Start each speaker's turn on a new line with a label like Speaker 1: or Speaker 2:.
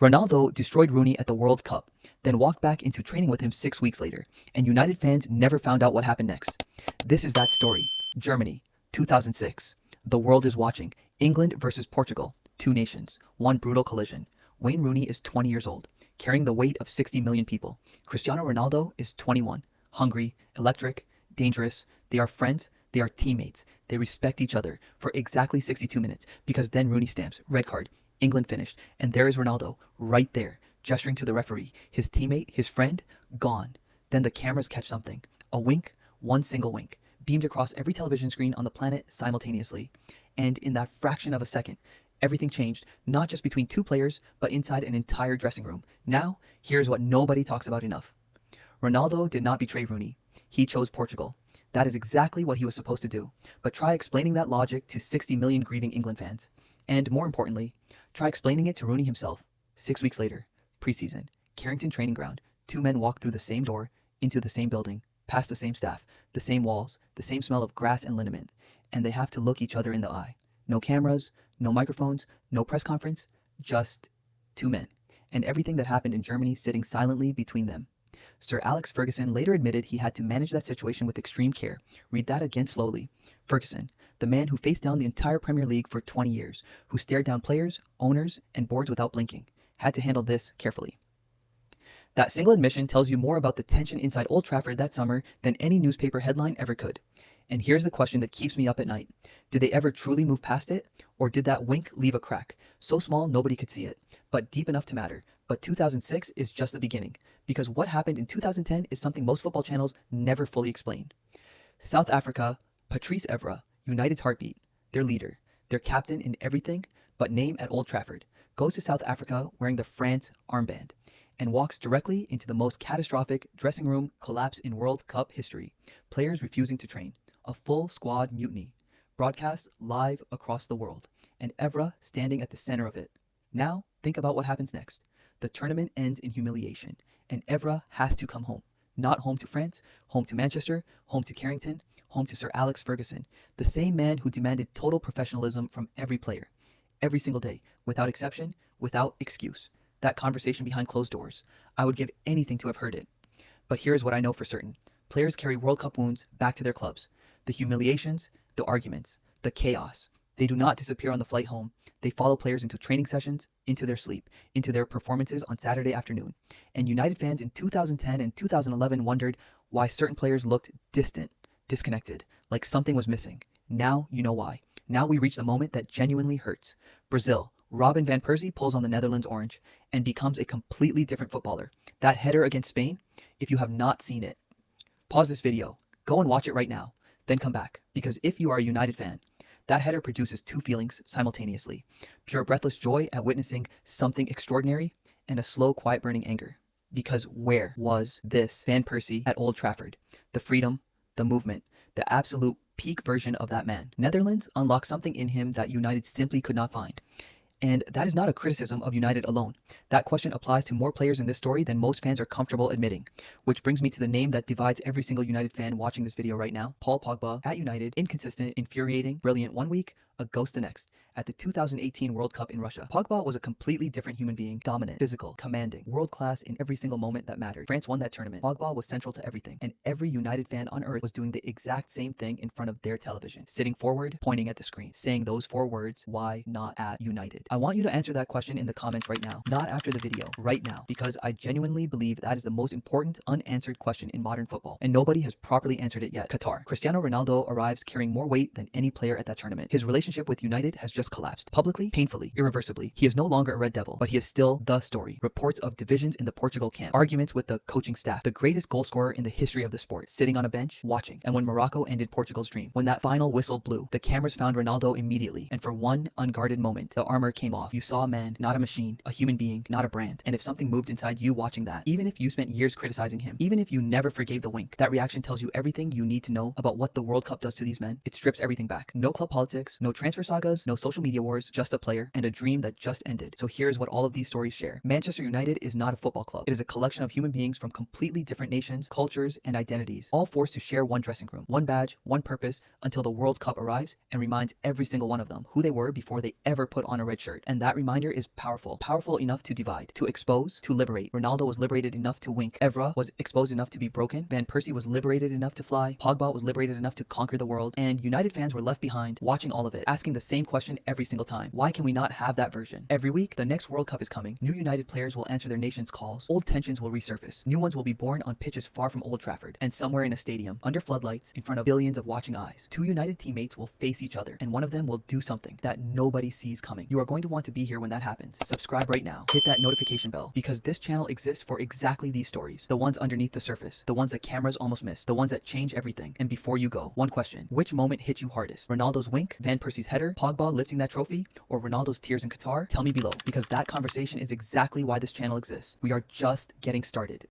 Speaker 1: Ronaldo destroyed Rooney at the World Cup, then walked back into training with him 6 weeks later, and United fans never found out what happened next. This is that story. Germany, 2006. The world is watching. England versus Portugal. Two nations. One brutal collision. Wayne Rooney is 20 years old, carrying the weight of 60 million people. Cristiano Ronaldo is 21. Hungry, electric, dangerous. They are friends. They are teammates. They respect each other for exactly 62 minutes because then Rooney stamps, red card. England finished, and there is Ronaldo, right there, gesturing to the referee. His teammate, his friend, gone. Then the cameras catch something. A wink, one single wink, beamed across every television screen on the planet simultaneously. And in that fraction of a second, everything changed, not just between two players, but inside an entire dressing room. Now, here's what nobody talks about enough. Ronaldo did not betray Rooney. He chose Portugal. That is exactly what he was supposed to do. But try explaining that logic to 60 million grieving England fans. And more importantly, try explaining it to Rooney himself. 6 weeks later, preseason, Carrington training ground, two men walk through the same door, into the same building, past the same staff, the same walls, the same smell of grass and liniment, and they have to look each other in the eye. No cameras, no microphones, no press conference, just two men, and everything that happened in Germany sitting silently between them. Sir Alex Ferguson later admitted he had to manage that situation with extreme care. Read that again slowly. Ferguson, the man who faced down the entire Premier League for 20 years, who stared down players, owners, and boards without blinking, had to handle this carefully. That single admission tells you more about the tension inside Old Trafford that summer than any newspaper headline ever could. And here's the question that keeps me up at night. Did they ever truly move past it? Or did that wink leave a crack? So small nobody could see it, but deep enough to matter. But 2006 is just the beginning, because what happened in 2010 is something most football channels never fully explain. South Africa, Patrice Evra, United's heartbeat, their leader, their captain in everything but name at Old Trafford, goes to South Africa wearing the France armband and walks directly into the most catastrophic dressing room collapse in World Cup history. Players refusing to train, a full squad mutiny, broadcast live across the world, and Evra standing at the center of it. Now, think about what happens next. The tournament ends in humiliation, and Evra has to come home. Not home to France, home to Manchester, home to Carrington, home to Sir Alex Ferguson, the same man who demanded total professionalism from every player, every single day, without exception, without excuse. That conversation behind closed doors. I would give anything to have heard it. But here's what I know for certain. Players carry World Cup wounds back to their clubs. The humiliations, the arguments, the chaos. They do not disappear on the flight home. They follow players into training sessions, into their sleep, into their performances on Saturday afternoon. And United fans in 2010 and 2011 wondered why certain players looked distant, disconnected, like something was missing. Now you know why. Now we reach the moment that genuinely hurts. Brazil, Robin van Persie pulls on the Netherlands orange and becomes a completely different footballer. That header against Spain, if you have not seen it, pause this video, go and watch it right now, then come back. Because if you are a United fan, that header produces two feelings simultaneously. Pure breathless joy at witnessing something extraordinary and a slow, quiet burning anger. Because where was this Van Persie at Old Trafford? The freedom, the movement, the absolute peak version of that man. Netherlands unlocked something in him that United simply could not find. And that is not a criticism of United alone. That question applies to more players in this story than most fans are comfortable admitting. Which brings me to the name that divides every single United fan watching this video right now. Paul Pogba at United, inconsistent, infuriating, brilliant one week, a ghost the next. At the 2018 World Cup in Russia, Pogba was a completely different human being, dominant, physical, commanding, world-class in every single moment that mattered. France won that tournament. Pogba was central to everything, and every United fan on earth was doing the exact same thing in front of their television, sitting forward, pointing at the screen, saying those 4 words, why not at United? I want you to answer that question in the comments right now, not after the video, right now, because I genuinely believe that is the most important unanswered question in modern football, and nobody has properly answered it yet. Qatar. Cristiano Ronaldo arrives carrying more weight than any player at that tournament. His relationship with United has just collapsed. Publicly, painfully, irreversibly. He is no longer a Red Devil, but he is still the story. Reports of divisions in the Portugal camp, arguments with the coaching staff, the greatest goal scorer in the history of the sport, sitting on a bench, watching. And when Morocco ended Portugal's dream, when that final whistle blew, the cameras found Ronaldo immediately, and for one unguarded moment, the armor came off. You saw a man, not a machine, a human being, not a brand. And if something moved inside you watching that, even if you spent years criticizing him, even if you never forgave the wink, that reaction tells you everything you need to know about what the World Cup does to these men. It strips everything back. No club politics, no transfer sagas, no social social media wars, just a player, and a dream that just ended. So here's what all of these stories share. Manchester United is not a football club. It is a collection of human beings from completely different nations, cultures, and identities, all forced to share one dressing room, one badge, one purpose, until the World Cup arrives and reminds every single one of them who they were before they ever put on a red shirt. And that reminder is powerful. Powerful enough to divide, to expose, to liberate. Ronaldo was liberated enough to wink. Evra was exposed enough to be broken. Van Persie was liberated enough to fly. Pogba was liberated enough to conquer the world. And United fans were left behind, watching all of it, asking the same question every single time. Why can we not have that version? Every week, the next World Cup is coming. New United players will answer their nation's calls. Old tensions will resurface. New ones will be born on pitches far from Old Trafford, and somewhere in a stadium, under floodlights, in front of billions of watching eyes. Two United teammates will face each other, and one of them will do something that nobody sees coming. You are going to want to be here when that happens. Subscribe right now. Hit that notification bell, because this channel exists for exactly these stories. The ones underneath the surface. The ones that cameras almost miss. The ones that change everything. And before you go, one question. Which moment hit you hardest? Ronaldo's wink? Van Persie's header? Pogba lifting that trophy? Or Ronaldo's tears in Qatar? Tell me below, because that conversation is exactly why this channel exists. We are just getting started.